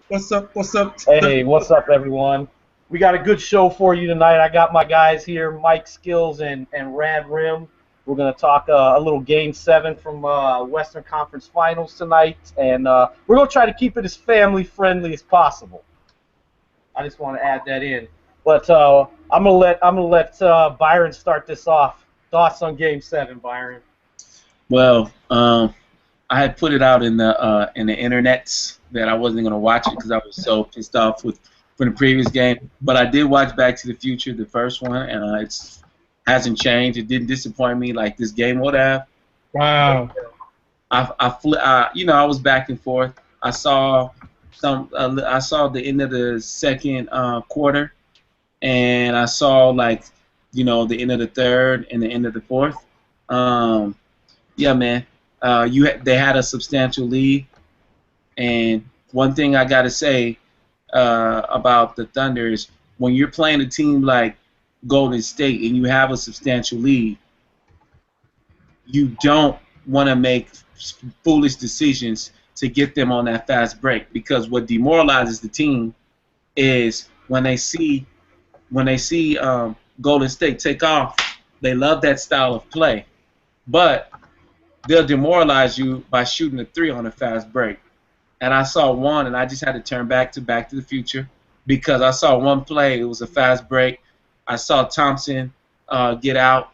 What's up? What's up? Hey, what's up, everyone? We got a good show for you tonight. I got my guys here, Mike Skills and Rad Rim. We're going to talk a little Game 7 from Western Conference Finals tonight, and we're going to try to keep it as family-friendly as possible. I just want to add that in. But I'm gonna let Byron start this off. Thoughts on Game 7, Byron? Well, I had put it out in the internets that I wasn't going to watch it because I was so pissed off with from the previous game. But I did watch Back to the Future, the first one, and it hasn't changed. It didn't disappoint me like this game would have. Wow. I was back and forth. I saw I saw the end of the second quarter, and I saw the end of the third and the end of the fourth. Um, yeah, man. They had a substantial lead, and one thing I gotta say about the Thunder is when you're playing a team like Golden State and you have a substantial lead, you don't want to make foolish decisions to get them on that fast break, because what demoralizes the team is when they see Golden State take off. They love that style of play, but they'll demoralize you by shooting a three on a fast break. And I saw one, and I just had to turn back to the Future because I saw one play. It was a fast break. I saw Thompson get out.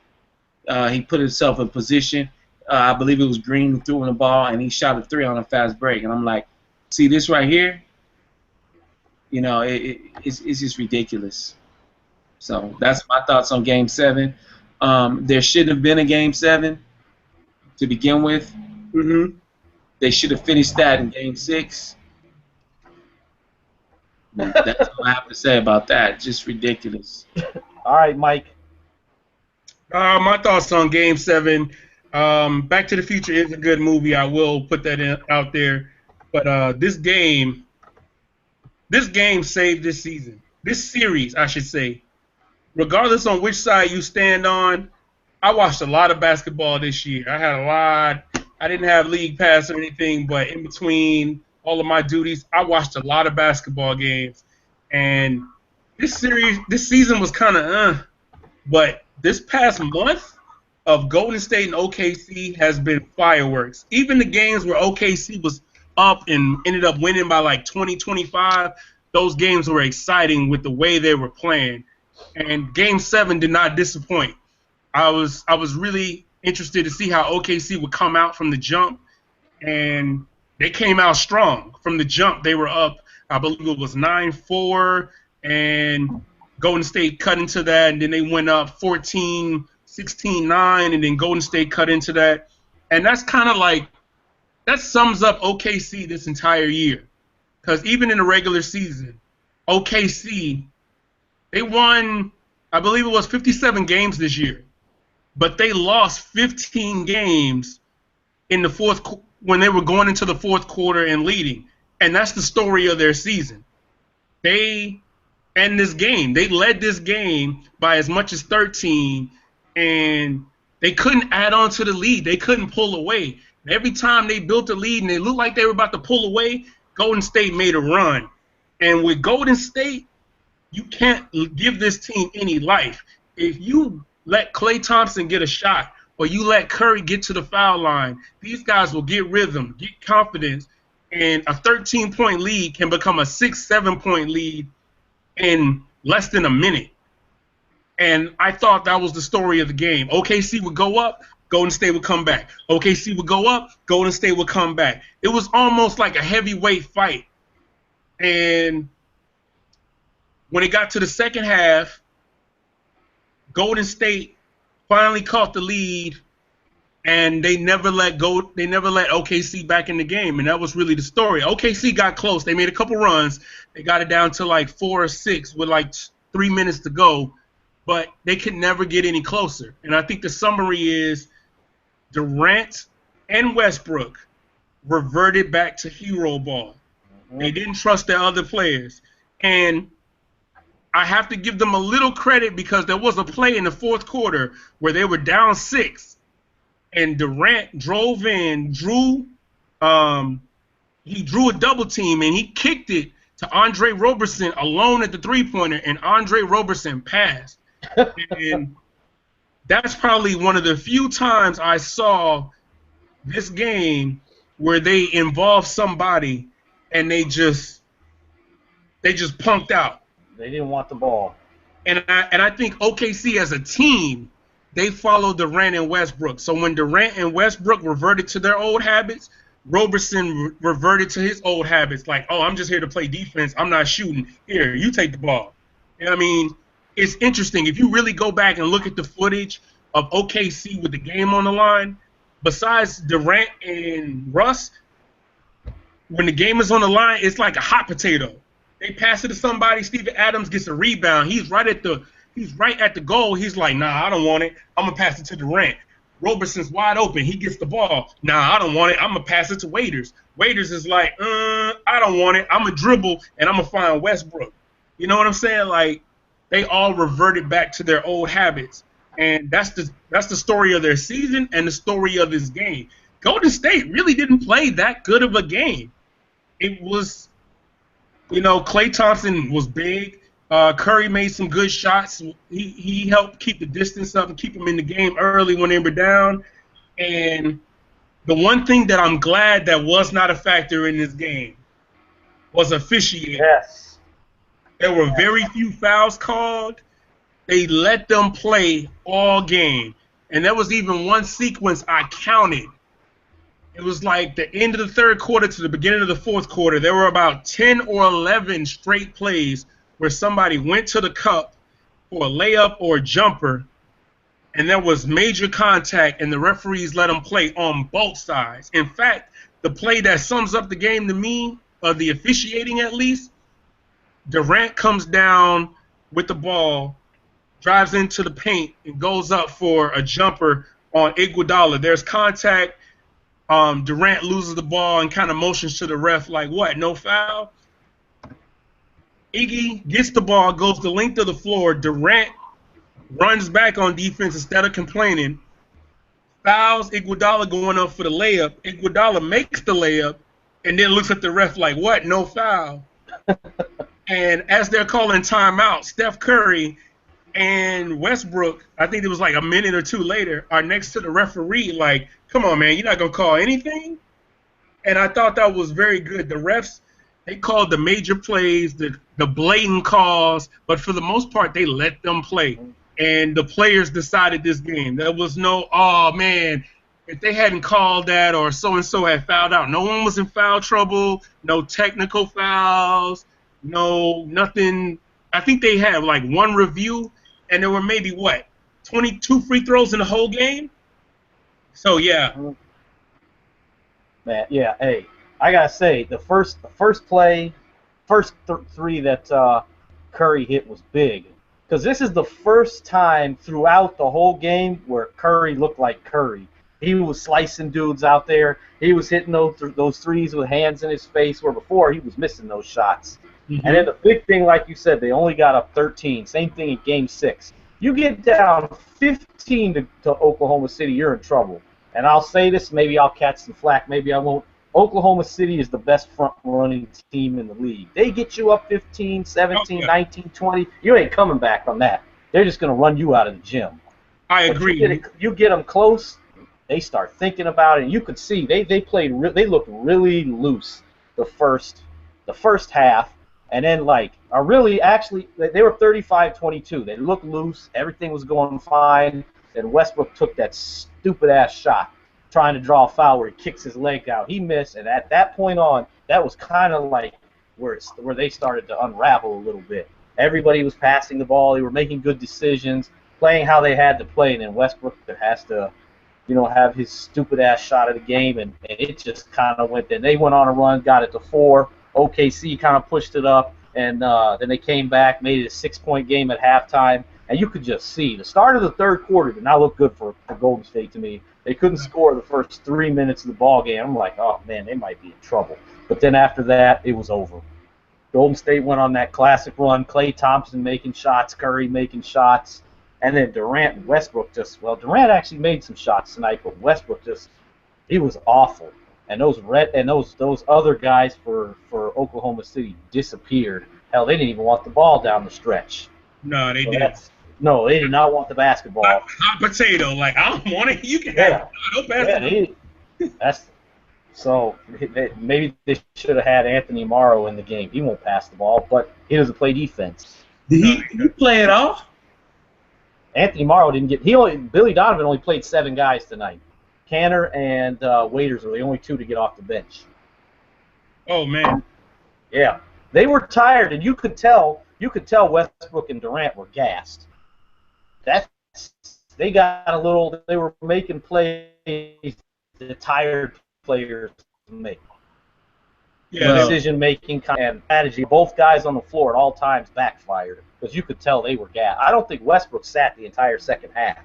He put himself in position. I believe it was Green who threw him the ball, and he shot a three on a fast break. And I'm like, see this right here? It's just ridiculous. So that's my thoughts on Game 7. There shouldn't have been a Game 7 to begin with. Mm-hmm. They should have finished that in Game 6. That's all I have to say about that. Just ridiculous. All right, Mike. My thoughts on Game 7. Back to the Future is a good movie. I will put that out there. But this game saved this season. This series, I should say. Regardless on which side you stand on, I watched a lot of basketball this year. I had a lot. I didn't have league pass or anything, but in between all of my duties, I watched a lot of basketball games. And this season was kind of but this past month of Golden State and OKC has been fireworks. Even the games where OKC was up and ended up winning by like 20, 25, those games were exciting with the way they were playing. And Game 7 did not disappoint. I was really interested to see how OKC would come out from the jump, and they came out strong from the jump. They were up, I believe it was 9-4, and Golden State cut into that, and then they went up 14, 16-9, and then Golden State cut into that. And that's kind of like, that sums up OKC this entire year. Because even in the regular season, OKC, they won, I believe it was 57 games this year. But they lost 15 games in the when they were going into the fourth quarter and leading. And that's the story of their season. They led this game by as much as 13, and they couldn't add on to the lead. They couldn't pull away. Every time they built a lead and they looked like they were about to pull away, Golden State made a run. And with Golden State, you can't give this team any life. If you let Klay Thompson get a shot, or you let Curry get to the foul line, these guys will get rhythm, get confidence, and a 13-point lead can become a 6, 7-point lead in less than a minute. And I thought that was the story of the game. OKC would go up, Golden State would come back. OKC would go up, Golden State would come back. It was almost like a heavyweight fight. And when it got to the second half, Golden State finally caught the lead, and they never let OKC back in the game, and that was really the story. OKC got close. They made a couple runs. They got it down to like 4 or 6 with like 3 minutes to go, but they could never get any closer. And I think the summary is Durant and Westbrook reverted back to hero ball. They didn't trust their other players. And I have to give them a little credit because there was a play in the fourth quarter where they were down 6, and Durant drove in, drew he drew a double team and he kicked it to Andre Roberson alone at the three-pointer, and Andre Roberson passed. And that's probably one of the few times I saw this game where they involved somebody and they just punked out. They didn't want the ball. And I think OKC as a team, they followed Durant and Westbrook. So when Durant and Westbrook reverted to their old habits, Roberson reverted to his old habits. Like, oh, I'm just here to play defense. I'm not shooting. Here, you take the ball. You know what I mean? It's interesting. If you really go back and look at the footage of OKC with the game on the line, besides Durant and Russ, when the game is on the line, it's like a hot potato. They pass it to somebody. Steven Adams gets a rebound. He's right at the goal. He's like, nah, I don't want it. I'm gonna pass it to Durant. Roberson's wide open. He gets the ball. Nah, I don't want it. I'm gonna pass it to Waiters. Waiters is like, I don't want it. I'm gonna dribble and I'm gonna find Westbrook. You know what I'm saying? Like, they all reverted back to their old habits, and that's the story of their season and the story of this game. Golden State really didn't play that good of a game. It was. Klay Thompson was big. Curry made some good shots. He helped keep the distance up and keep them in the game early when they were down. And the one thing that I'm glad that was not a factor in this game was officiating. Yes. There were very few fouls called. They let them play all game. And there was even one sequence I counted. It was like the end of the third quarter to the beginning of the fourth quarter. There were about 10 or 11 straight plays where somebody went to the cup for a layup or a jumper, and there was major contact, and the referees let them play on both sides. In fact, the play that sums up the game to me, the officiating at least, Durant comes down with the ball, drives into the paint, and goes up for a jumper on Iguodala. There's contact. Durant loses the ball and kind of motions to the ref like, what, no foul? Iggy gets the ball, goes the length of the floor. Durant runs back on defense instead of complaining. Fouls Iguodala going up for the layup. Iguodala makes the layup and then looks at the ref like, what, no foul? And as they're calling timeout, Steph Curry and Westbrook, I think it was like a minute or two later, are next to the referee like, come on, man, you're not going to call anything? And I thought that was very good. The refs, they called the major plays, the blatant calls, but for the most part, they let them play. And the players decided this game. There was no, oh, man, if they hadn't called that or so-and-so had fouled out. No one was in foul trouble, no technical fouls, no nothing. I think they had like one review, and there were maybe, 22 free throws in the whole game? So, yeah. Man, yeah, hey, I got to say, the first play, three that Curry hit was big. Because this is the first time throughout the whole game where Curry looked like Curry. He was slicing dudes out there. He was hitting those threes with hands in his face, where before he was missing those shots. Mm-hmm. And then the big thing, like you said, they only got up 13. Same thing in Game 6. You get down 15 to Oklahoma City, you're in trouble. And I'll say this, maybe I'll catch some flack, maybe I won't. Oklahoma City is the best front-running team in the league. They get you up 15, 17, 19, 20. You ain't coming back from that. They're just going to run you out of the gym. I agree. You get them close, they start thinking about it. And you could see they looked really loose the first half. And then, they were 35-22. They looked loose. Everything was going fine. And Westbrook took that stupid-ass shot trying to draw a foul where he kicks his leg out. He missed, and at that point on, that was kind of like where they started to unravel a little bit. Everybody was passing the ball. They were making good decisions, playing how they had to play. And then Westbrook has to, have his stupid-ass shot of the game, and it just kind of went there. They went on a run, got it to 4. OKC kind of pushed it up, and then they came back, made it a 6-point game at halftime. And you could just see the start of the third quarter did not look good for Golden State to me. They couldn't score the first 3 minutes of the ball game. I'm like, oh, man, they might be in trouble. But then after that, it was over. Golden State went on that classic run, Klay Thompson making shots, Curry making shots, and then Durant and Westbrook Durant actually made some shots tonight, but Westbrook he was awful. and those other guys for Oklahoma City disappeared. Hell, they didn't even want the ball down the stretch. No, they didn't. No, they did not want the basketball. Hot potato. Like, I don't want it. You can have it. Don't pass it. So maybe they should have had Anthony Morrow in the game. He won't pass the ball, but he doesn't play defense. Did he play it off? Anthony Morrow didn't get. Billy Donovan only played 7 guys tonight. Canner and Waiters are the only 2 to get off the bench. Oh man. Yeah, they were tired, and you could tell Westbrook and Durant were gassed. They got a little. They were making plays the tired players make. Yeah, decision-making and strategy. Both guys on the floor at all times backfired because you could tell they were gassed. I don't think Westbrook sat the entire second half.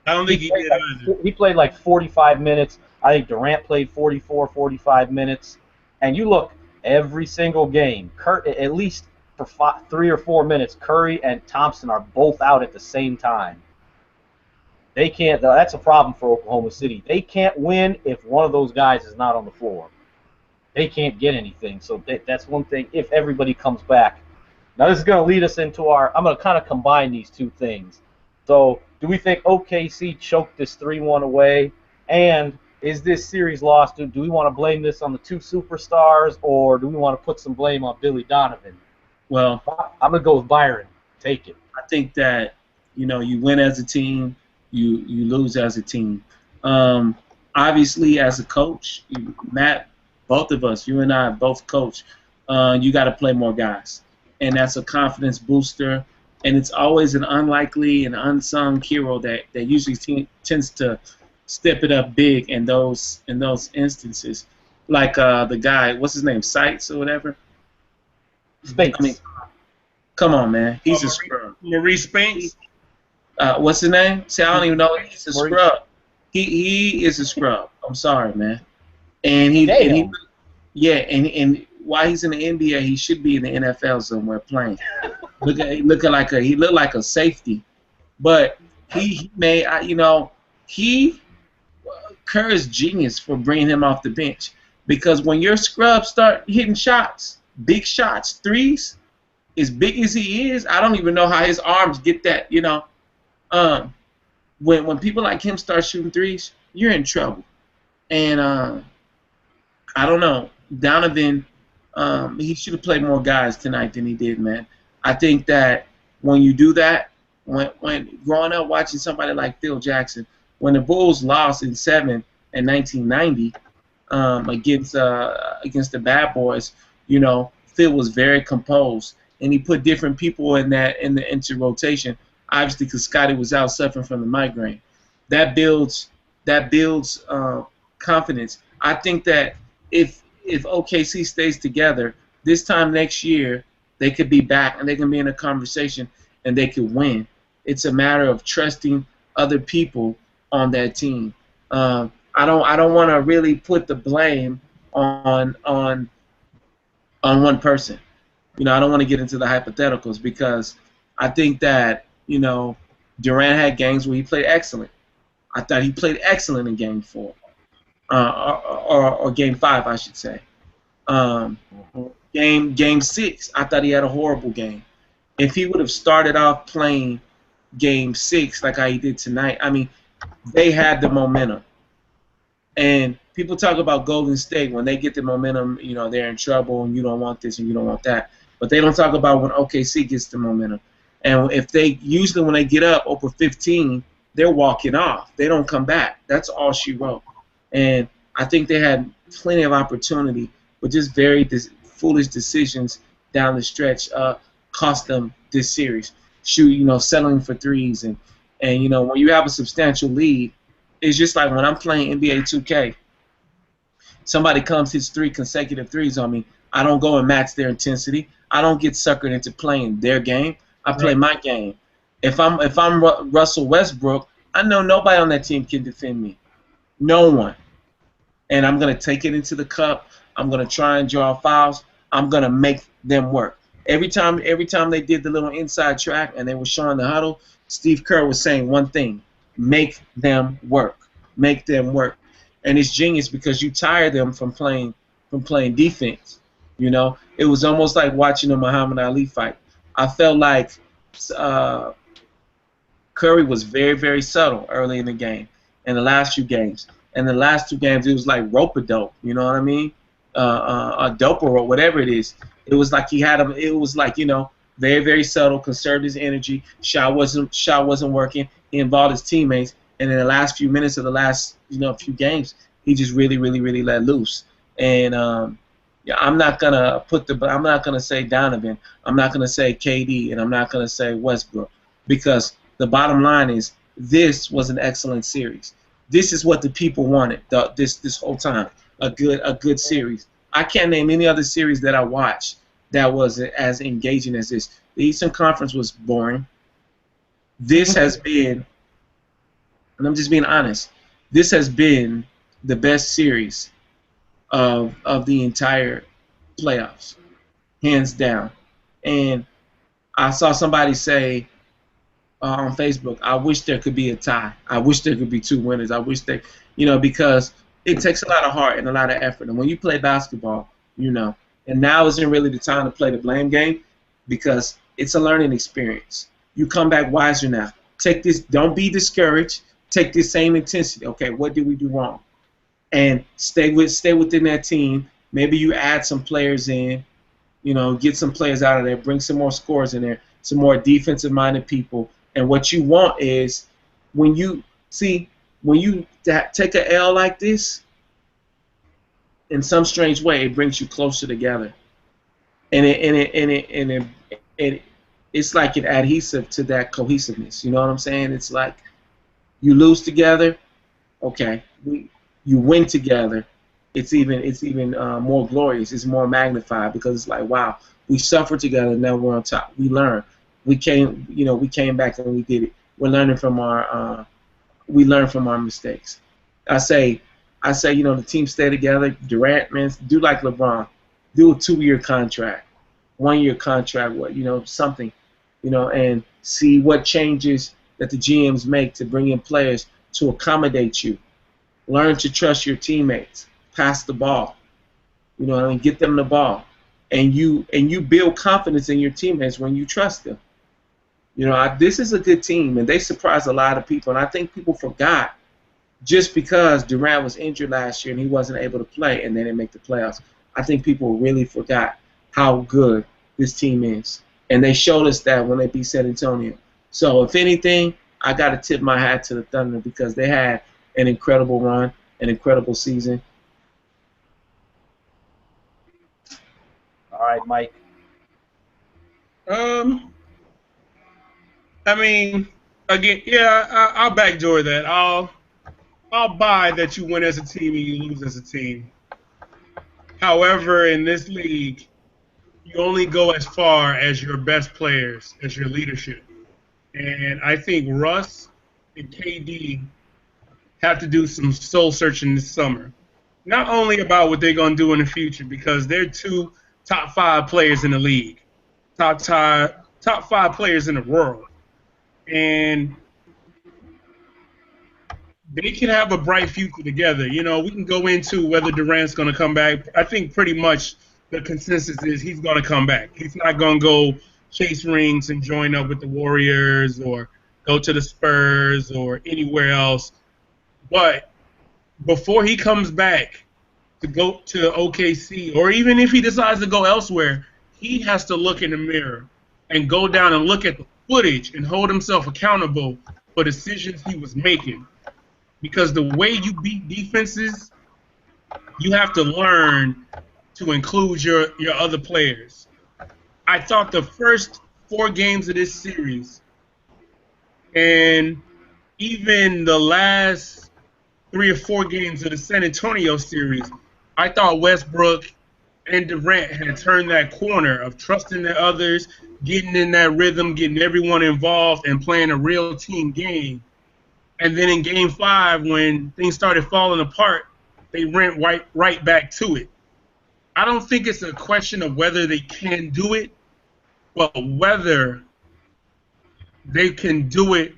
I don't think he did either. He played like 45 minutes. I think Durant played 44, 45 minutes. And you look, every single game, at least for 3 or 4 minutes, Curry and Thompson are both out at the same time. They can't. That's a problem for Oklahoma City. They can't win if one of those guys is not on the floor. They can't get anything. So that's one thing. If everybody comes back, now this is going to lead us into our. I'm going to kind of combine these 2 things. So, do we think OKC choked this 3-1 away? And is this series lost? Do we want to blame this on the 2 superstars, or do we want to put some blame on Billy Donovan? Well, I'm going to go with Byron. Take it. I think that you win as a team. You lose as a team. Obviously, as a coach, Matt, both of us, you and I both coach, you got to play more guys. And that's a confidence booster. And it's always an unlikely and unsung hero that usually tends to step it up big in those instances. Like the guy, what's his name, Sites or whatever? Spinks. I mean, come on, man. He's a scrub. Maurice Spinks? What's his name? See, I don't even know. He's a scrub. He is a scrub. I'm sorry, man. And and while he's in the NBA, he should be in the NFL somewhere playing. He looked like a safety, but Kerr is genius for bringing him off the bench, because when your scrubs start hitting shots, big shots, threes, as big as he is, I don't even know how his arms get that. When people like him start shooting threes, you're in trouble. And I don't know, Donovan, he should have played more guys tonight than he did, man. I think that when you do that, when growing up watching somebody like Phil Jackson, when the Bulls lost in 7 in 1990 against the Bad Boys, Phil was very composed, and he put different people into rotation. Obviously, because Scotty was out suffering from the migraine. That builds confidence. I think that if OKC stays together, this time next year, they could be back and they can be in a conversation and they could win. It's a matter of trusting other people on that team. I don't want to really put the blame on one person. I don't want to get into the hypotheticals, because I think that Durant had games where he played excellent. I thought he played excellent in Game 4, or Game 5, I should say. Game 6, I thought he had a horrible game. If he would have started off playing Game 6 like how he did tonight, I mean, they had the momentum. And people talk about Golden State. When they get the momentum, they're in trouble, and you don't want this and you don't want that. But they don't talk about when OKC gets the momentum. And usually when they get up over 15, they're walking off. They don't come back. That's all she wrote. And I think they had plenty of opportunity, but just very foolish decisions down the stretch cost them this series. Settling for threes, and when you have a substantial lead, it's just like when I'm playing NBA 2K. Somebody hits 3 consecutive threes on me. I don't go and match their intensity. I don't get suckered into playing their game. I play my game. If I'm Russell Westbrook, I know nobody on that team can defend me. No one. And I'm going to take it into the cup. I'm going to try and draw fouls. I'm going to make them work. Every time they did the little inside track and they were showing the huddle, Steve Kerr was saying one thing: make them work. Make them work. and it's genius because you tire them from playing defense. It was almost like watching a Muhammad Ali fight. I felt like uh, Curry was very, very subtle early in the game, in the last few games. And the last 2 games, it was like rope-a-dope, you know what I mean? A dope or whatever it is. It was like he had him. It was like, very, very subtle, conserved his energy. Shot wasn't working. He involved his teammates, and in the last few minutes of the last, few games, he just really, really, really let loose. And yeah, I'm not gonna say Donovan. I'm not gonna say KD, and I'm not gonna say Westbrook, because the bottom line is this was an excellent series. This is what the people wanted this whole time. A good series. I can't name any other series that I watched that was as engaging as this. The Eastern Conference was boring. This has been, and I'm just being honest, this has been the best series of the entire playoffs, hands down. And I saw somebody say on Facebook, I wish there could be a tie. I wish there could be 2 winners. I wish because it takes a lot of heart and a lot of effort. And when you play basketball, and now isn't really the time to play the blame game, because it's a learning experience. You come back wiser now. Take this. Don't be discouraged. Take this same intensity. Okay, what did we do wrong? And stay within that team. Maybe you add some players in. Get some players out of there. Bring some more scores in there. Some more defensive-minded people. And what you want is when you take an L like this, in some strange way, it brings you closer together, and it's like an adhesive to that cohesiveness. You know what I'm saying? It's like you lose together, okay. You win together, it's even more glorious. It's more magnified because it's like, wow, we suffered together, now we're on top. We learned. We came back and we did it. We learn from our mistakes. I say, the team stay together. Durant, man, do like LeBron, do a 2-year contract, 1-year contract, something, and see what changes that the GMs make to bring in players to accommodate you. Learn to trust your teammates. Pass the ball, and get them the ball, and you build confidence in your teammates when you trust them. This is a good team, and they surprised a lot of people, and I think people forgot. Just because Durant was injured last year and he wasn't able to play and they didn't make the playoffs, I think people really forgot how good this team is. And they showed us that when they beat San Antonio. So, if anything, I got to tip my hat to the Thunder because they had an incredible run, an incredible season. All right, Mike. I mean, again, yeah, I'll backdoor that. I'll buy that you win as a team and you lose as a team. However, in this league, you only go as far as your best players, as your leadership. And I think Russ and KD have to do some soul searching this summer. Not only about what they're going to do in the future, because they're 2 top 5 players in the league, top 5 players in the world. And they can have a bright future together. We can go into whether Durant's going to come back. I think pretty much the consensus is he's going to come back. He's not going to go chase rings and join up with the Warriors or go to the Spurs or anywhere else. But before he comes back to go to OKC, or even if he decides to go elsewhere, he has to look in the mirror and go down and look at the footage and hold himself accountable for decisions he was making. Because the way you beat defenses, you have to learn to include your other players. I thought the first 4 games of this series and even the last 3 or 4 games of the San Antonio series, I thought Westbrook and Durant had turned that corner of trusting the others, getting in that rhythm, getting everyone involved, and playing a real team game. And then in Game 5, when things started falling apart, they went right back to it. I don't think it's a question of whether they can do it, but whether they can do it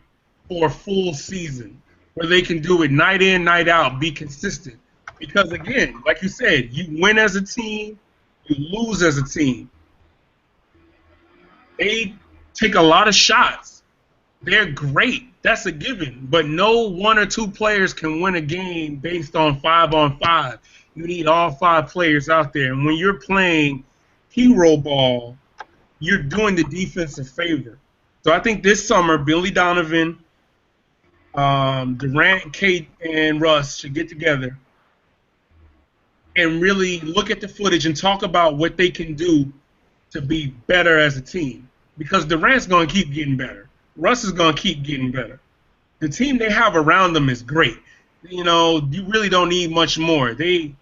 for a full season. where they can do it night in, night out, be consistent. Because again, like you said, you win as a team, you lose as a team. They take a lot of shots. They're great. That's a given. But no one or two players can win a game based on 5-on-5. You need all 5 players out there. And when you're playing hero ball, you're doing the defense a favor. So I think this summer, Billy Donovan, Durant, Kate, and Russ should get together and really look at the footage and talk about what they can do to be better as a team. Because Durant's going to keep getting better. Russ is going to keep getting better. The team they have around them is great. You know, you really don't need much more. They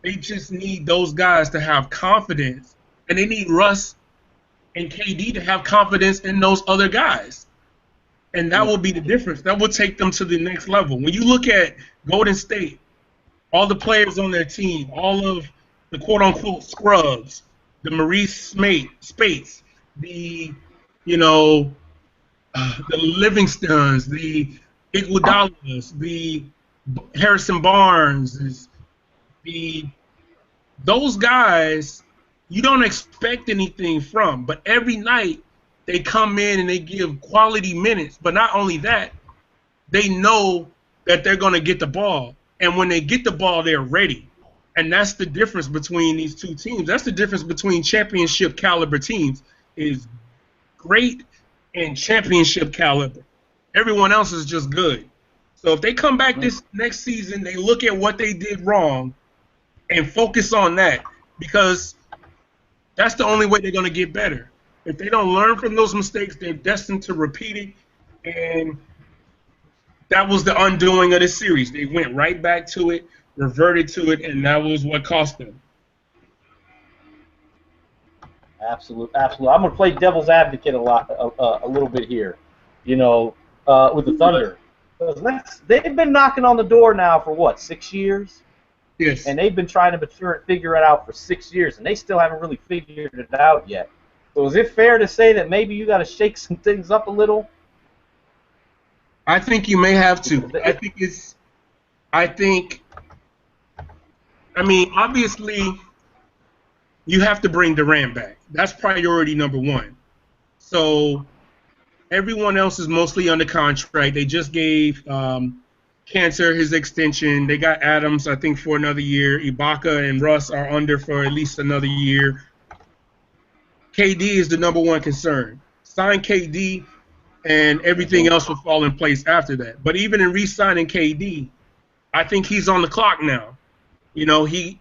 just need those guys to have confidence, and they need Russ and KD to have confidence in those other guys. And that will be the difference. That will take them to the next level. When you look at Golden State, all the players on their team, all of the quote-unquote scrubs, the Maurice Spates, the, you know, the Livingstons, the Iguodalas, the Harrison Barnes, those guys you don't expect anything from, but every night they come in and they give quality minutes. But not only that, they know that they're going to get the ball, and when they get the ball, they're ready. And that's the difference between these two teams. That's the difference between championship caliber teams is great and championship caliber. Everyone else is just good. So if they come back this next season, they look at what they did wrong and focus on that, because that's the only way they're going to get better. If they don't learn from those mistakes, they're destined to repeat it. And that was the undoing of the series. They went right back to it, reverted to it, and that was what cost them. Absolutely. I'm going to play devil's advocate a little bit here, you know, with the Thunder. They've been knocking on the door now for, what, 6 years? Yes. And they've been trying to mature and figure it out for 6 years, and they still haven't really figured it out yet. So is it fair to say that maybe you got to shake some things up a little? I think you may have to. I mean, obviously, you have to bring Durant back. That's priority number one. So everyone else is mostly under contract. They just gave Cancer his extension. They got Adams, I think, for another year. Ibaka and Russ are under for at least another year. KD is the number one concern. Sign KD, and everything else will fall in place after that. But even in re-signing KD, I think he's on the clock now. You know, I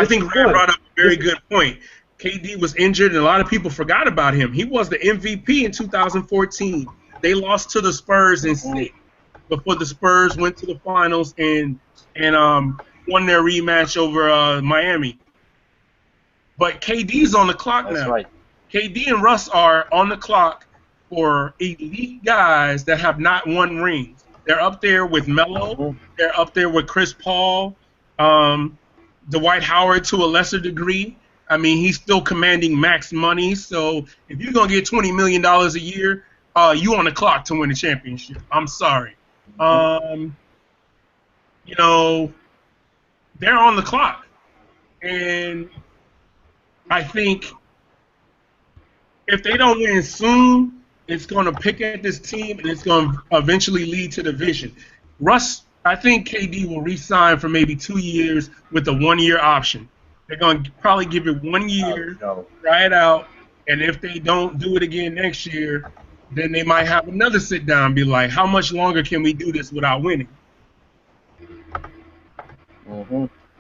think Rand brought up a very good point. KD was injured, and a lot of people forgot about him. He was the MVP in 2014. They lost to the Spurs in six before the Spurs went to the finals and won their rematch over Miami. But KD's on the clock now. That's right. KD and Russ are on the clock for elite guys that have not won rings. They're up there with Melo. They're up there with Chris Paul, Dwight Howard to a lesser degree. I mean, he's still commanding max money. So if you're going to get $20 million a year, you on the clock to win a championship. I'm sorry. You know, they're on the clock. And I think if they don't win soon, it's going to pick at this team, and it's going to eventually lead to division. Russ, I think KD will re-sign for maybe 2 years with a 1-year option. They're going to probably give it 1 year, try it out, and if they don't do it again next year, then they might have another sit-down and be like, how much longer can we do this without winning?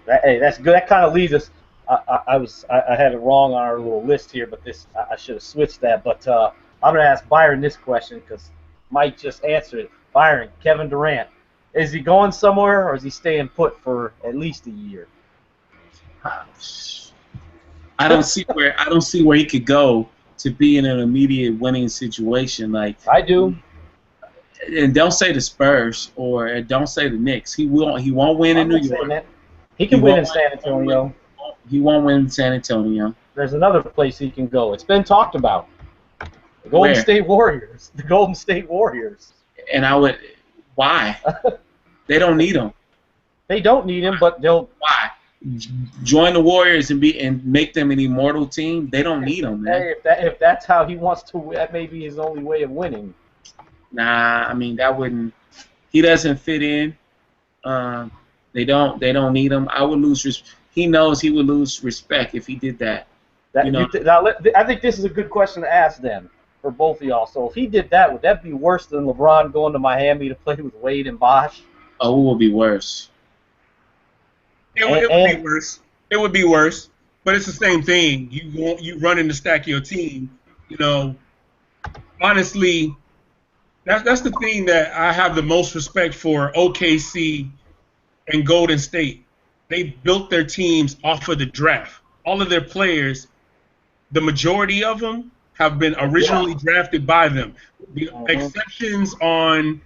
Hey, that's good. That kind of leads us. I had it wrong on our little list here, but I should have switched that. But I'm going to ask Byron this question because Mike just answered it. Byron, Kevin Durant, is he going somewhere or is he staying put for at least a year? I don't see where he could go to be in an immediate winning situation. Like I do. And don't say the Spurs or don't say the Knicks. He won't win in New York. He can win in San Antonio. He won't win in San Antonio. There's another place he can go. It's been talked about. The Golden State Warriors. The Golden State Warriors. And I would. Why? They don't need him. They don't need him, but they'll. Why? Join the Warriors and make them an immortal team. They don't need him, man. Hey, if that's how he wants to, that may be his only way of winning. Nah, I mean that wouldn't. He doesn't fit in. They don't need him. I would lose. He knows he would lose respect if he did that. I think this is a good question to ask then for both of y'all. So if he did that, would that be worse than LeBron going to Miami to play with Wade and Bosh? Oh, it would be worse. It would be worse. It would be worse, but it's the same thing. You running to stack your team. Honestly, that's the thing that I have the most respect for OKC and Golden State. They built their teams off of the draft. All of their players, the majority of them, have been originally drafted by them. The exceptions on,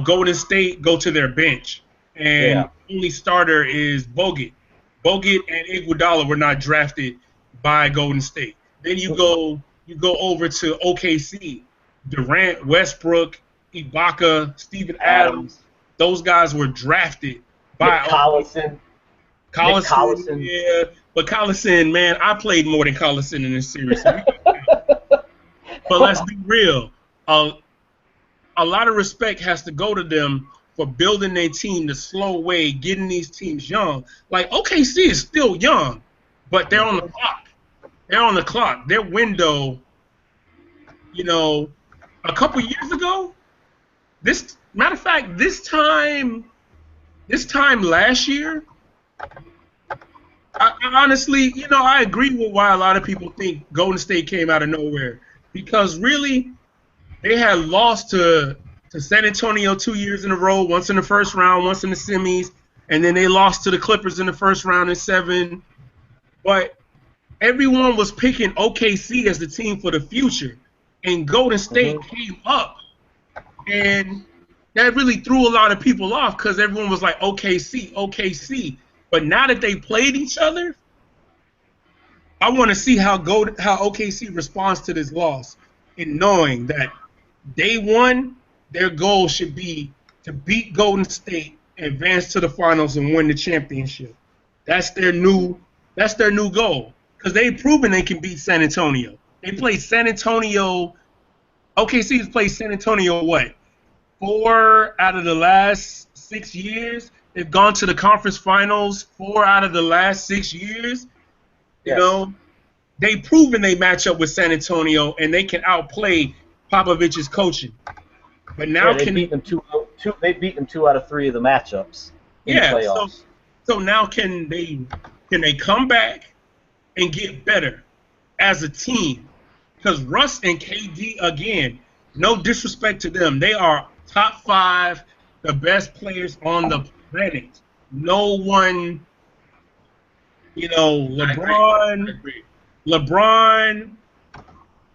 Golden State go to their bench, and only starter is Bogut. Bogut and Iguodala were not drafted by Golden State. Then you go over to OKC. Durant, Westbrook, Ibaka, Steven Adams, those guys were drafted by Collison. Yeah, but Collison, man, I played more than Collison in this series. But let's be real. A lot of respect has to go to them for building their team the slow way, getting these teams young. Like, OKC is still young, but they're on the clock. They're on the clock. Their window, a couple years ago, this time last year, I honestly, I agree with why a lot of people think Golden State came out of nowhere, because really they had lost to San Antonio 2 years in a row, once in the first round, once in the semis, and then they lost to the Clippers in the first round in 7. But everyone was picking OKC as the team for the future, and Golden State came up, and that really threw a lot of people off because everyone was like, OKC. But now that they played each other, I want to see how OKC responds to this loss, and knowing that day one, their goal should be to beat Golden State, advance to the finals, and win the championship. That's their new goal, because they've proven they can beat San Antonio. They played San Antonio. OKC has played San Antonio, 4 out of the last 6 years? They've gone to the conference finals 4 out of the last 6 years. They've proven they match up with San Antonio, and they can outplay Popovich's coaching. But now they beat them 2 out of 3 of the matchups in the playoffs. So now can they come back and get better as a team? Because Russ and KD, again, no disrespect to them, they are top 5, the best players on the planet. No one, LeBron,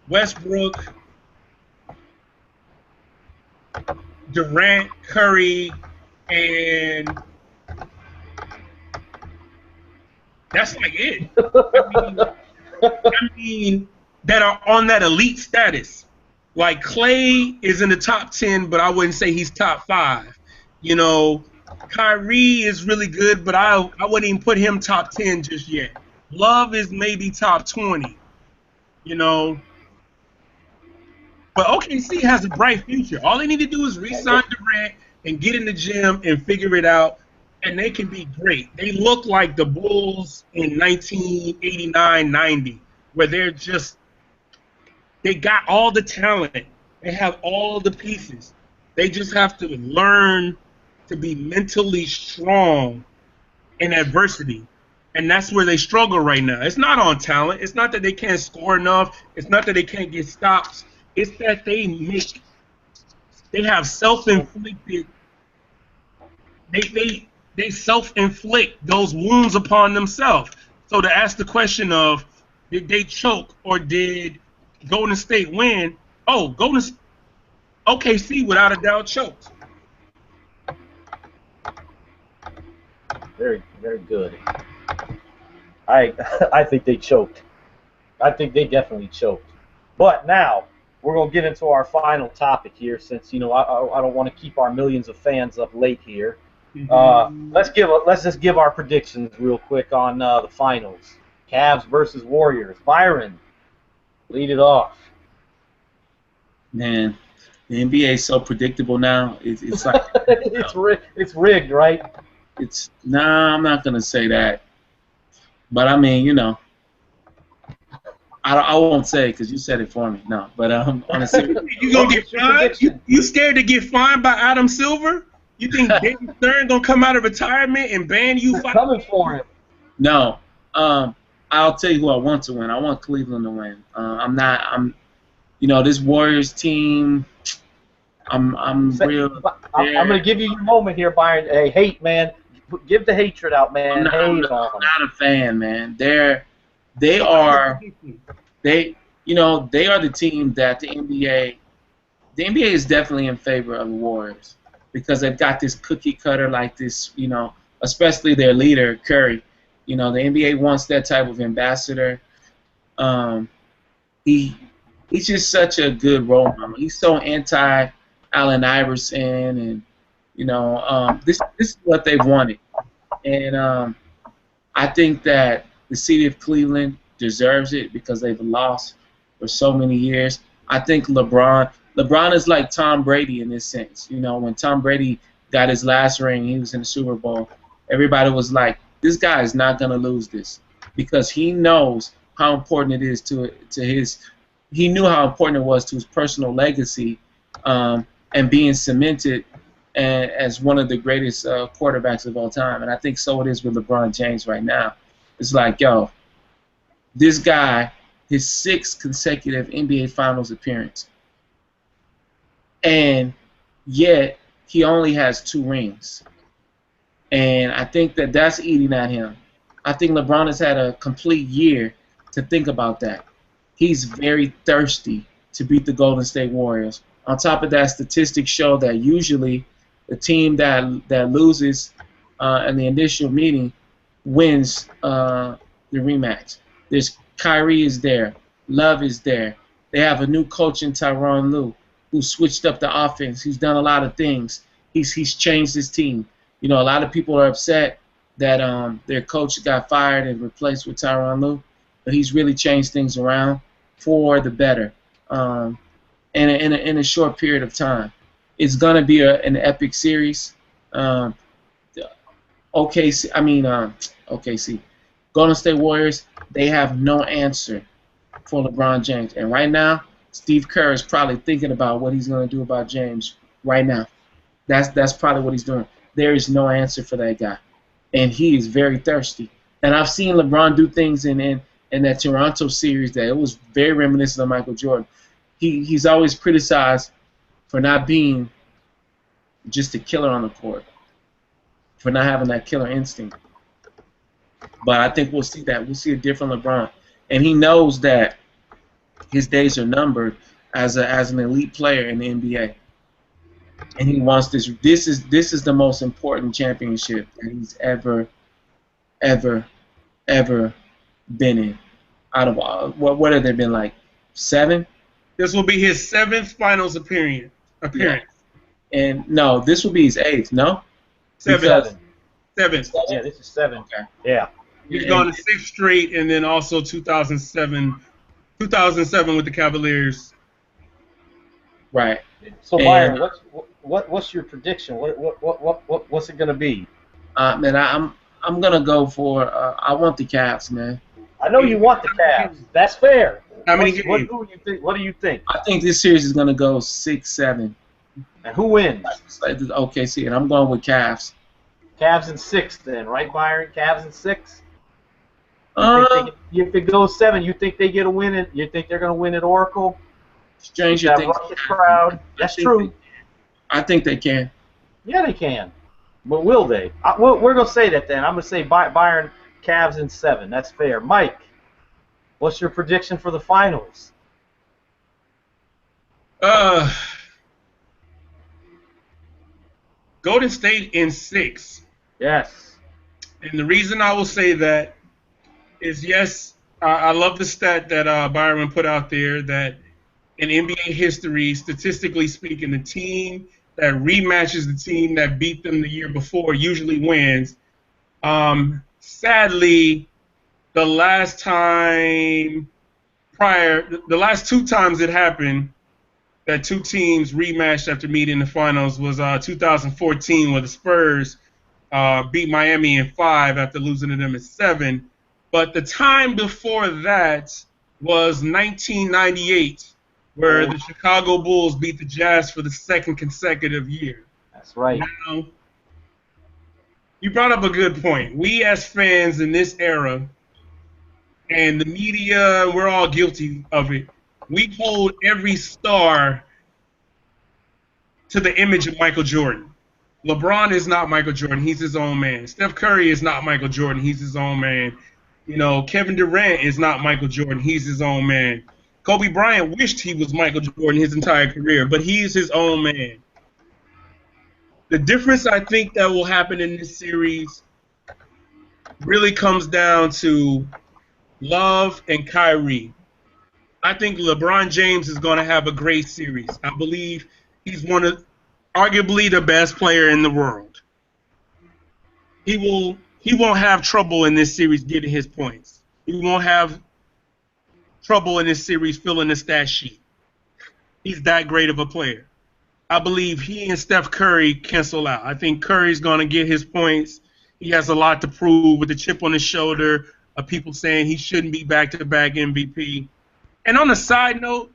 Westbrook, Durant, Curry, and that's like it. I mean, that are on that elite status. Like Clay is in the top 10, but I wouldn't say he's top 5. Kyrie is really good, but I wouldn't even put him top 10 just yet. Love is maybe top 20. But OKC has a bright future. All they need to do is re-sign Durant and get in the gym and figure it out, and they can be great. They look like the Bulls in 1989-90, where they got all the talent. They have all the pieces. They just have to learn to be mentally strong in adversity. And that's where they struggle right now. It's not on talent. It's not that they can't score enough. It's not that they can't get stops. It's that they have self-inflicted. They self-inflict those wounds upon themselves. So to ask the question of, did they choke or did Golden State win? OKC without a doubt choked. Very, very good. I think they choked. I think they definitely choked. But now, we're gonna get into our final topic here, since I don't want to keep our millions of fans up late here. Let's just give our predictions real quick on the finals. Cavs versus Warriors. Byron, lead it off. Man, the NBA is so predictable now. It's like it's rigged, right? Nah, I'm not gonna say that. But I mean, I won't say it because you said it for me. No, but honestly, you gonna get fined? You scared to get fined by Adam Silver? You think David Stern gonna come out of retirement and ban you? Coming for him. No. I'll tell you who I want to win. I want Cleveland to win. This Warriors team. I'm gonna give you your moment here, Byron. Hey, hate, man. Give the hatred out, man. I'm not a fan, man. They are the team that the NBA is definitely in favor of the Warriors because they've got this cookie cutter like this, especially their leader, Curry. The NBA wants that type of ambassador. He's just such a good role model. He's so anti Allen Iverson, and this is what they've wanted. And I think that the city of Cleveland deserves it because they've lost for so many years. I think LeBron is like Tom Brady in this sense. When Tom Brady got his last ring, he was in the Super Bowl. Everybody was like, this guy is not going to lose this because he knows how important it is to his. He knew how important it was to his personal legacy and being cemented as one of the greatest quarterbacks of all time. And I think so it is with LeBron James right now. It's like, yo, this guy, his 6th consecutive NBA Finals appearance, and yet he only has 2 rings. And I think that that's eating at him. I think LeBron has had a complete year to think about that. He's very thirsty to beat the Golden State Warriors. On top of that, statistics show that usually the team that loses in the initial meeting wins the rematch. Kyrie is there. Love is there. They have a new coach in Tyronn Lue who switched up the offense. He's done a lot of things. He's changed his team. A lot of people are upset that their coach got fired and replaced with Tyronn Lue, but he's really changed things around for the better in a short period of time. It's gonna be an epic series. OKC, Golden State Warriors, they have no answer for LeBron James, and right now, Steve Kerr is probably thinking about what he's gonna do about James right now. That's probably what he's doing. There is no answer for that guy, and he is very thirsty. And I've seen LeBron do things in that Toronto series that it was very reminiscent of Michael Jordan. He's always criticized for not being just a killer on the court, for not having that killer instinct. But I think we'll see that. We'll see a different LeBron, and he knows that his days are numbered as an elite player in the NBA. And he wants this. This is the most important championship that he's ever been in. Out of all, what have there been, like 7? This will be his 7th finals appearance. Yeah. And no, this will be his 8th. No. 7. Yeah, this is 7. Okay. Yeah. He's gone to 6 straight, and then also 2007 with the Cavaliers. Right. So Byron, what's your prediction? What's it gonna be? Man, I'm gonna go for. I want the Cavs, man. I know you want the Cavs. That's fair. How many games? What do you think? I think this series is gonna go 6-7. And who wins? Like OKC, and I'm going with Cavs. Cavs in 6, then, right, Byron? Cavs in 6. If it goes 7, you think they get a win? You think they're gonna win at Oracle? Stranger things. Crowd. That's true. I think they can. Yeah, they can. But will they? We're going to say that then. I'm going to say Byron, Cavs in 7. That's fair. Mike, what's your prediction for the finals? Golden State in 6. Yes. And the reason I will say that is, yes, I love the stat that Byron put out there that in NBA history, statistically speaking. The team that rematches the team that beat them the year before usually wins. Sadly, the last two times it happened that two teams rematched after meeting in the finals was 2014, where the Spurs beat Miami in 5 after losing to them in 7. But the time before that was 1998, where the Chicago Bulls beat the Jazz for the second consecutive year. That's right. Now, you brought up a good point. We as fans in this era, and the media, we're all guilty of it. We hold every star to the image of Michael Jordan. LeBron is not Michael Jordan. He's his own man. Steph Curry is not Michael Jordan. He's his own man. You know, Kevin Durant is not Michael Jordan. He's his own man. Kobe Bryant wished he was Michael Jordan his entire career, but he's his own man. The difference I think that will happen in this series really comes down to Love and Kyrie. I think LeBron James is going to have a great series. I believe he's arguably the best player in the world. He won't have trouble in this series getting his points. He won't have trouble in this series filling the stat sheet. He's that great of a player. I believe he and Steph Curry cancel out. I think Curry's going to get his points. He has a lot to prove with the chip on his shoulder of people saying he shouldn't be back-to-back MVP. And on a side note,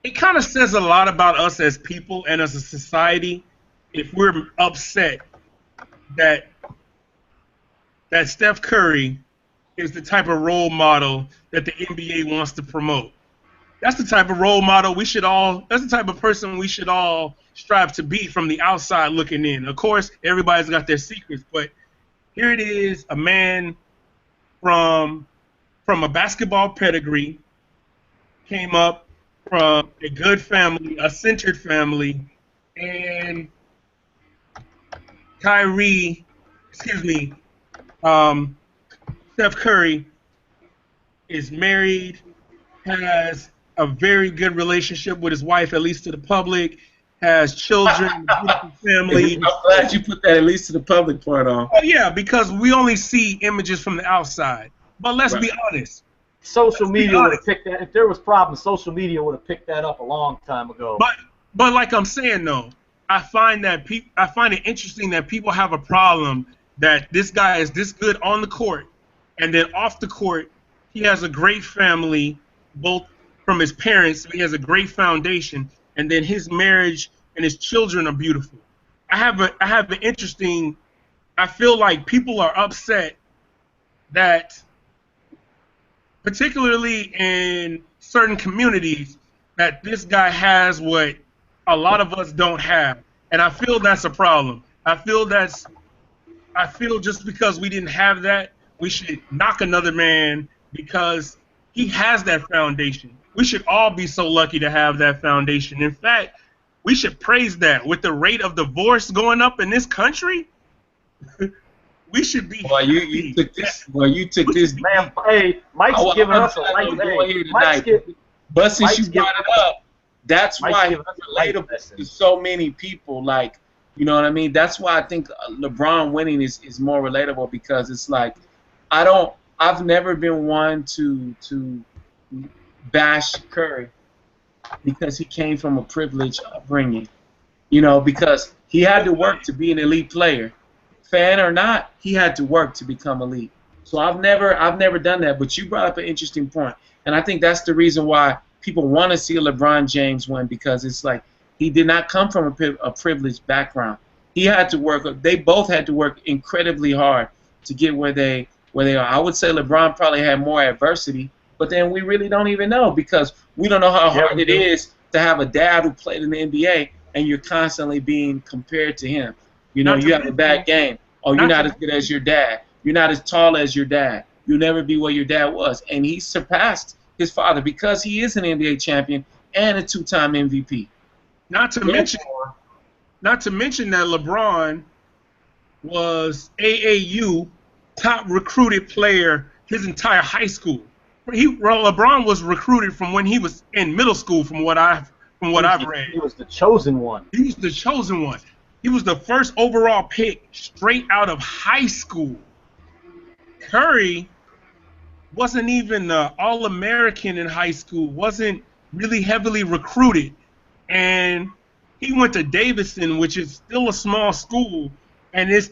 it kind of says a lot about us as people and as a society if we're upset that Steph Curry is the type of role model that the NBA wants to promote. That's the type of role model that's the type of person we should all strive to be from the outside looking in. Of course, everybody's got their secrets, but here it is, a man from a basketball pedigree, came up from a good family, a centered family, and Steph Curry is married, has a very good relationship with his wife, at least to the public, has children, a beautiful family. I'm glad you put that at least to the public part on. Oh, yeah, because we only see images from the outside. But let's be honest. Social media would have picked that. If there was problems, social media would have picked that up a long time ago. But like I'm saying, though, I find it interesting that people have a problem that this guy is this good on the court, and then off the court, he has a great family, both from his parents. He has a great foundation, and then his marriage and his children are beautiful. I have an interesting. I feel like people are upset that, particularly in certain communities, that this guy has what a lot of us don't have, and I feel that's a problem. I feel just because we didn't have that, we should knock another man because he has that foundation. We should all be so lucky to have that foundation. In fact, we should praise that. With the rate of divorce going up in this country, we should be. Well, you took this. Man, hey, Mike's giving us a light day. But since you brought it up, that's why it's relatable to so many people. Like, you know what I mean? That's why I think LeBron winning is more relatable, because it's like I've never been one to bash Curry because he came from a privileged upbringing. You know, because he had to work to be an elite player. Fan or not, he had to work to become elite. So I've never done that. But you brought up an interesting point, and I think that's the reason why people want to see LeBron James win, because it's like he did not come from a privileged background. He had to work. They both had to work incredibly hard to get where they are. I would say LeBron probably had more adversity, but then we really don't even know, because we don't know how hard it is to have a dad who played in the NBA and you're constantly being compared to him. You know, you have a bad game. Oh, you're not as good as your dad. You're not as tall as your dad. You'll never be what your dad was. And he surpassed his father because he is an NBA champion and a two-time MVP. Not to mention that LeBron was AAU top recruited player his entire high school. LeBron was recruited from when he was in middle school, from what I've read. He was the chosen one. He was the chosen one. He was the first overall pick straight out of high school. Curry wasn't even All-American in high school, wasn't really heavily recruited. And he went to Davidson, which is still a small school, and his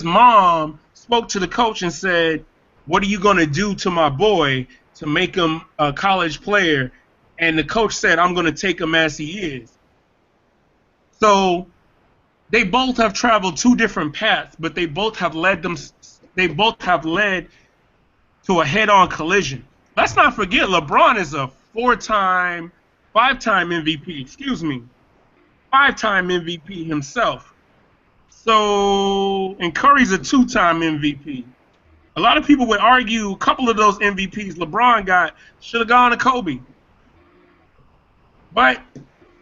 mom, spoke to the coach and said, "What are you going to do to my boy to make him a college player?" And the coach said, "I'm going to take him as he is." So they both have traveled two different paths, but they both have led to a head-on collision. Let's not forget, LeBron is a five-time MVP himself. So, and Curry's a two-time MVP. A lot of people would argue a couple of those MVPs LeBron should have gone to Kobe. But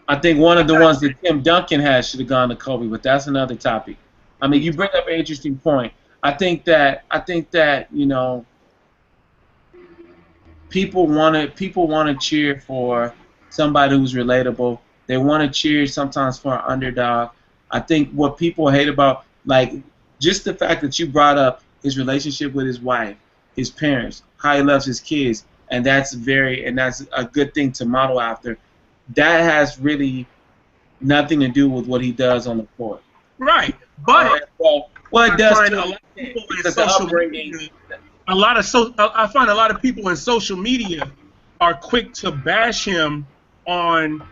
I think one of the ones that Tim Duncan has should have gone to Kobe, but that's another topic. I mean, you bring up an interesting point. I think that people want to cheer for somebody who's relatable. They want to cheer sometimes for an underdog. I think what people hate about, like, just the fact that you brought up his relationship with his wife, his parents, how he loves his kids, and that's a good thing to model after. That has really nothing to do with what he does on the court. Right, but it does I find a lot of people in social media are quick to bash him on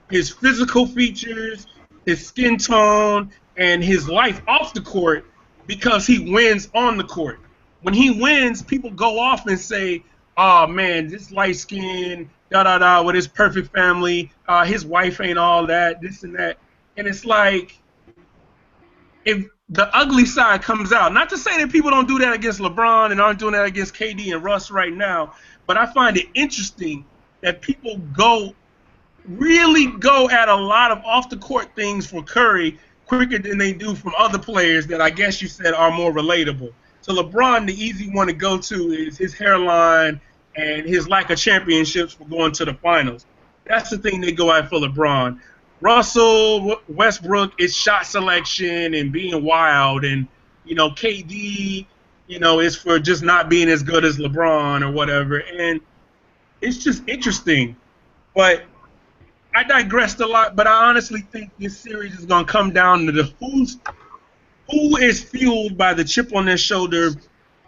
his physical features, his skin tone, and his life off the court because he wins on the court. When he wins, people go off and say, "Oh man, this light skin, with his perfect family, his wife ain't all that, this and that." And it's like, if the ugly side comes out, not to say that people don't do that against LeBron and aren't doing that against KD and Russ right now, but I find it interesting that people really go at a lot of off-the-court things for Curry quicker than they do from other players that I guess you said are more relatable. To LeBron, the easy one to go to is his hairline and his lack of championships for going to the finals. That's the thing they go at for LeBron. Russell Westbrook is shot selection and being wild, and KD, is for just not being as good as LeBron or whatever. And it's just interesting. But I digressed a lot. But I honestly think this series is going to come down to who is fueled by the chip on their shoulder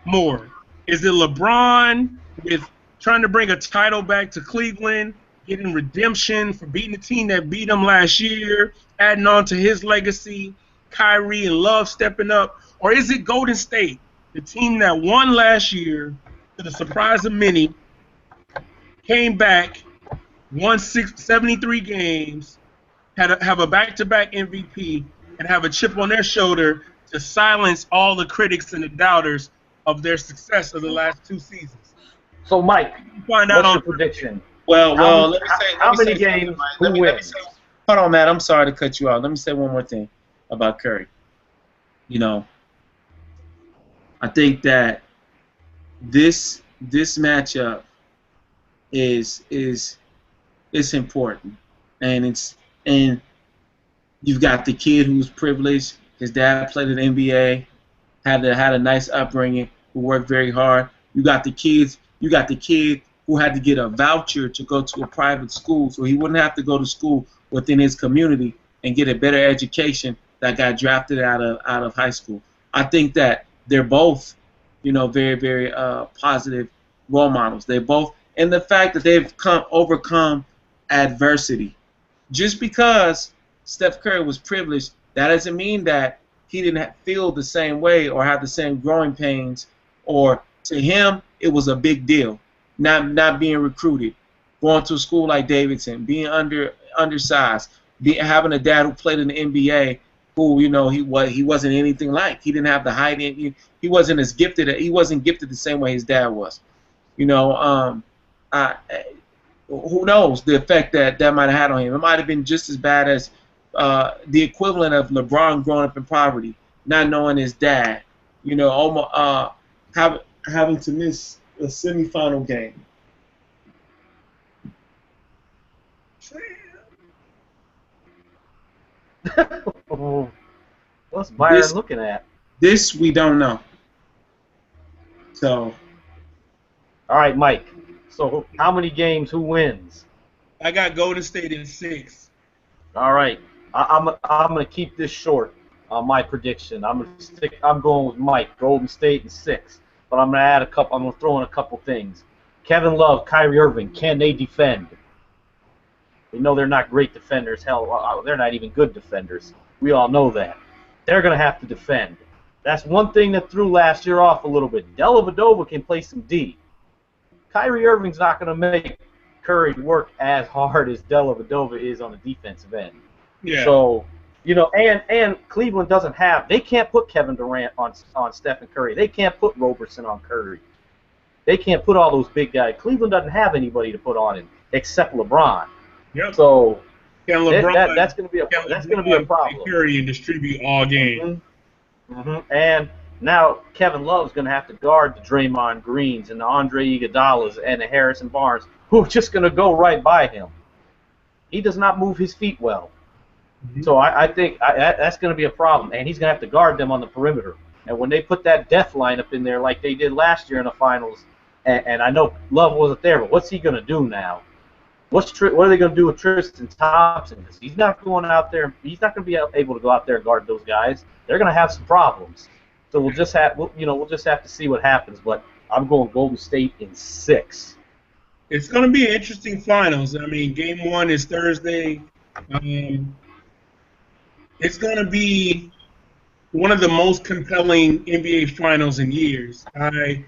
more. Is it LeBron with trying to bring a title back to Cleveland, getting redemption for beating the team that beat him last year, adding on to his legacy, Kyrie and Love stepping up? Or is it Golden State, the team that won last year, to the surprise of many, came back, won 73 games, have a back-to-back MVP, and have a chip on their shoulder to silence all the critics and the doubters of their success of the last two seasons? So, Mike, what's your prediction? Well, let me say. How many games? Who wins? Hold on, Matt. I'm sorry to cut you off. Let me say one more thing about Curry. I think that this matchup is important, and you've got the kid who's privileged. His dad played in the NBA, had a nice upbringing, who worked very hard. You got the kid who had to get a voucher to go to a private school so he wouldn't have to go to school within his community and get a better education, that got drafted out of high school. I think that they're both, very, very positive role models. They both, and the fact that they've overcome adversity. Just because Steph Curry was privileged, that doesn't mean that he didn't feel the same way or have the same growing pains. Or to him, it was a big deal. Not being recruited, going to a school like Davidson, being undersized, having a dad who played in the NBA, who he wasn't anything like. He didn't have the height. He wasn't as gifted. He wasn't gifted the same way his dad was. Who knows the effect that might have had on him? It might have been just as bad as the equivalent of LeBron growing up in poverty, not knowing his dad. Almost having to miss a semifinal game What's Byron This looking at? this we don't know. So All right, Mike. So how many games? Who wins? I got Golden State in 6. All right. I'm gonna keep this short on my prediction. I'm going with Mike. Golden State in 6. But I'm gonna add a couple. I'm gonna throw in a couple things. Kevin Love, Kyrie Irving. Can they defend? We know they're not great defenders. Hell, they're not even good defenders. We all know that. They're gonna have to defend. That's one thing that threw last year off a little bit. Dellavedova can play some D. Kyrie Irving's not gonna make Curry work as hard as Dellavedova is on the defensive end. Yeah. So, and Cleveland doesn't have. They can't put Kevin Durant on Stephen Curry. They can't put Robertson on Curry. They can't put all those big guys. Cleveland doesn't have anybody to put on him except LeBron. Yep. So Can LeBron, that's going to be a problem. Curry and distribute all game. And now Kevin Love's going to have to guard the Draymond Greens and the Andre Iguodala's and the Harrison Barnes, who are just going to go right by him. He does not move his feet well. So I think that's going to be a problem, and he's going to have to guard them on the perimeter. And when they put that death lineup in there like they did last year in the finals, and I know Love wasn't there, but what's he going to do now? What are they going to do with Tristan Thompson? He's not going out there. He's not going to be able to go out there and guard those guys. They're going to have some problems. So we'll just have to see what happens. But I'm going Golden State in 6. It's going to be an interesting finals. I mean, Game 1 is Thursday. It's going to be one of the most compelling NBA finals in years. I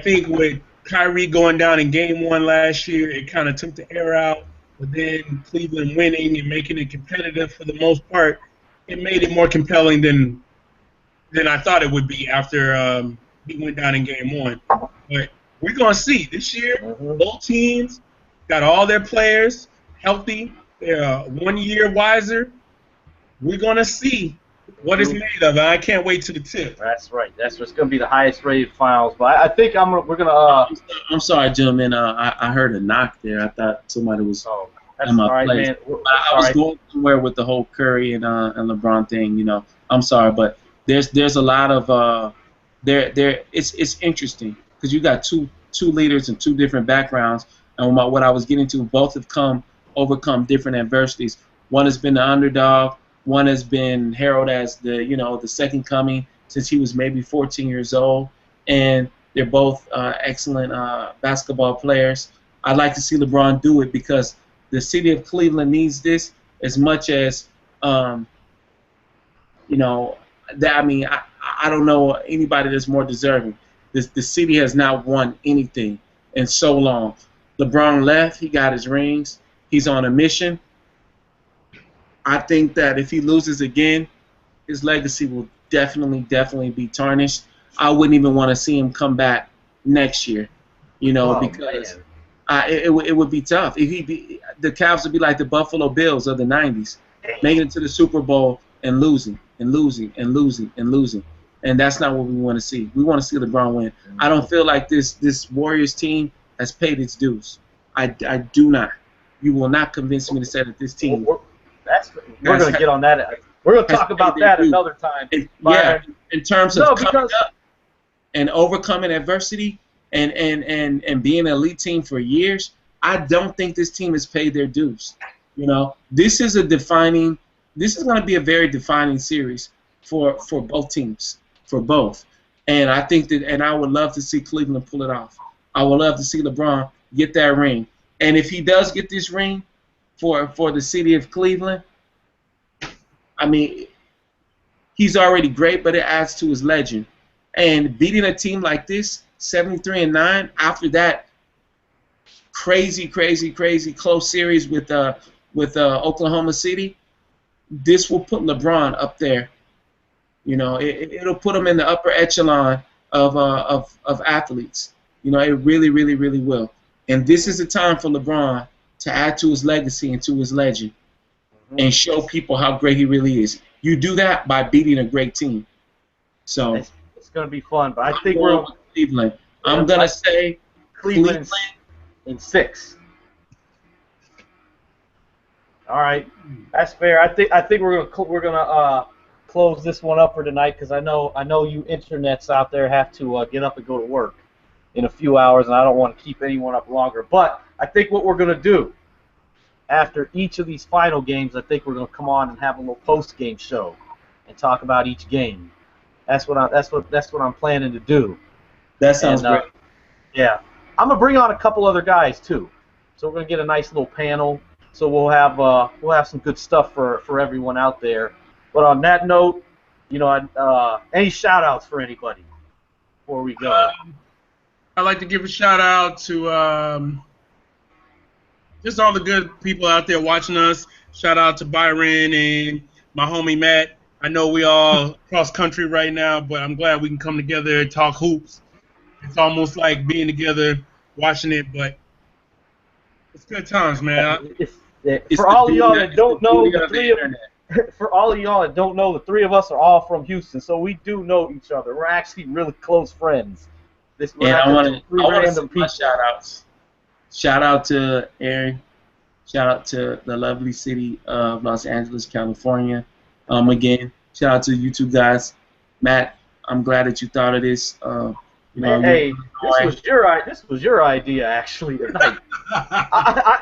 think with Kyrie going down in Game 1 last year, it kind of took the air out. But then Cleveland winning and making it competitive for the most part, it made it more compelling than I thought it would be after he went down in Game 1. But we're going to see. This year, both teams got all their players healthy. They're 1 year wiser. We're going to see what it's made of. I can't wait to the tip. That's right. That's what's going to be the highest rated finals. But I think we're going to. I'm sorry, gentlemen. I heard a knock there. I thought somebody was that's in my all right, place. man. I was going somewhere with the whole Curry and LeBron thing. I'm sorry, but there's a lot of It's interesting because you got two leaders and two different backgrounds. And what I was getting to, both have overcome different adversities. One has been the underdog. One has been heralded as the second coming since he was maybe 14 years old, and they're both excellent basketball players. I'd like to see LeBron do it because the city of Cleveland needs this as much as I don't know anybody that's more deserving. The city has not won anything in so long. LeBron left. He got his rings. He's on a mission. I think that if he loses again, his legacy will definitely be tarnished. I wouldn't even want to see him come back next year, because it would be tough. The Cavs would be like the Buffalo Bills of the 90s, making it to the Super Bowl and losing. And that's not what we want to see. We want to see LeBron win. I don't feel like this Warriors team has paid its dues. I do not. You will not convince me to say that this team. We're going to get on that. We're going to talk about that another time. In terms of coming up and overcoming adversity and being an elite team for years, I don't think this team has paid their dues. This is going to be a very defining series for both teams, for both. And I think and I would love to see Cleveland pull it off. I would love to see LeBron get that ring. And if he does get this ring for the city of Cleveland, I mean, he's already great, but it adds to his legend. And beating a team like this, 73-9, after that crazy close series with Oklahoma City, this will put LeBron up there. It'll put him in the upper echelon of athletes. It really will. And this is the time for LeBron to add to his legacy and to his legend and show people how great he really is. You do that by beating a great team. So it's going to be fun. But I think we're Cleveland. I'm going to say Cleveland in 6. All right, that's fair. I think we're gonna close this one up for tonight because I know you internets out there have to get up and go to work in a few hours, and I don't want to keep anyone up longer. But I think what we're gonna do after each of these final games, I think we're gonna come on and have a little post game show and talk about each game. That's what I'm planning to do. That sounds And great. yeah, I'm gonna bring on a couple other guys too. So we're gonna get a nice little panel. So we'll have some good stuff for everyone out there. But on that note, any shout outs for anybody before we go? I'd like to give a shout out to just all the good people out there watching us. Shout out to Byron and my homie Matt. I know we all cross country right now, but I'm glad we can come together and talk hoops. It's almost like being together, watching it, but it's good times, man. For all of y'all that don't know, for all of y'all that don't know, the three of us are all from Houston, so we do know each other. We're actually really close friends. And I want to say my shout outs. Shout out to Aaron. Shout out to the lovely city of Los Angeles, California. Again, shout out to you two guys. Matt, I'm glad that you thought of this. Hey, this was your idea actually tonight.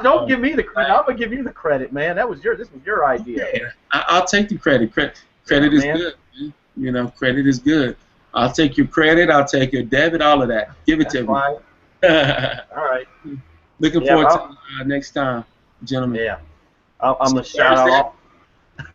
Don't give me the credit. I'm gonna give you the credit, man. This was your idea. Yeah, I'll take the credit. Credit is good. Credit is good. I'll take your credit. I'll take your debit. All of that. Give it to me. All right. Looking forward to next time, gentlemen. Yeah. I'm gonna shout out.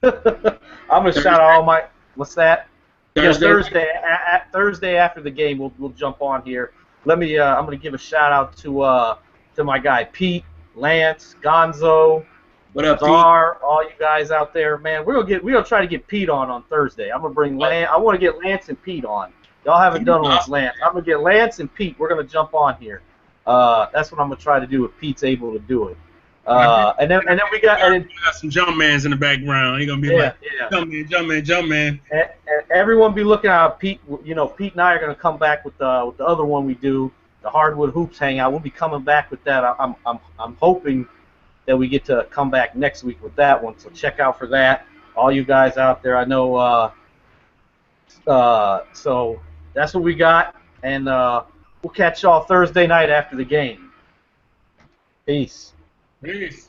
I'm gonna shout out all my. What's that? Thursday. Yeah, Thursday after the game, we'll jump on here. I'm gonna give a shout out to my guy Pete, Lance, Gonzo, What up, Czar, all you guys out there, man. We're gonna try to get Pete on Thursday. I'm gonna bring Lance. I want to get Lance and Pete on. Y'all haven't done one with Lance. I'm gonna get Lance and Pete. We're gonna jump on here. That's what I'm gonna try to do if Pete's able to do it. And then we got some jump mans in the background. He's gonna be jump man. And everyone be looking out. Pete, Pete and I are gonna come back with the other one we do, the Hardwood Hoops Hangout. We'll be coming back with that. I'm hoping that we get to come back next week with that one. So check out for that. All you guys out there, I know. So that's what we got, and we'll catch y'all Thursday night after the game. Peace. Peace.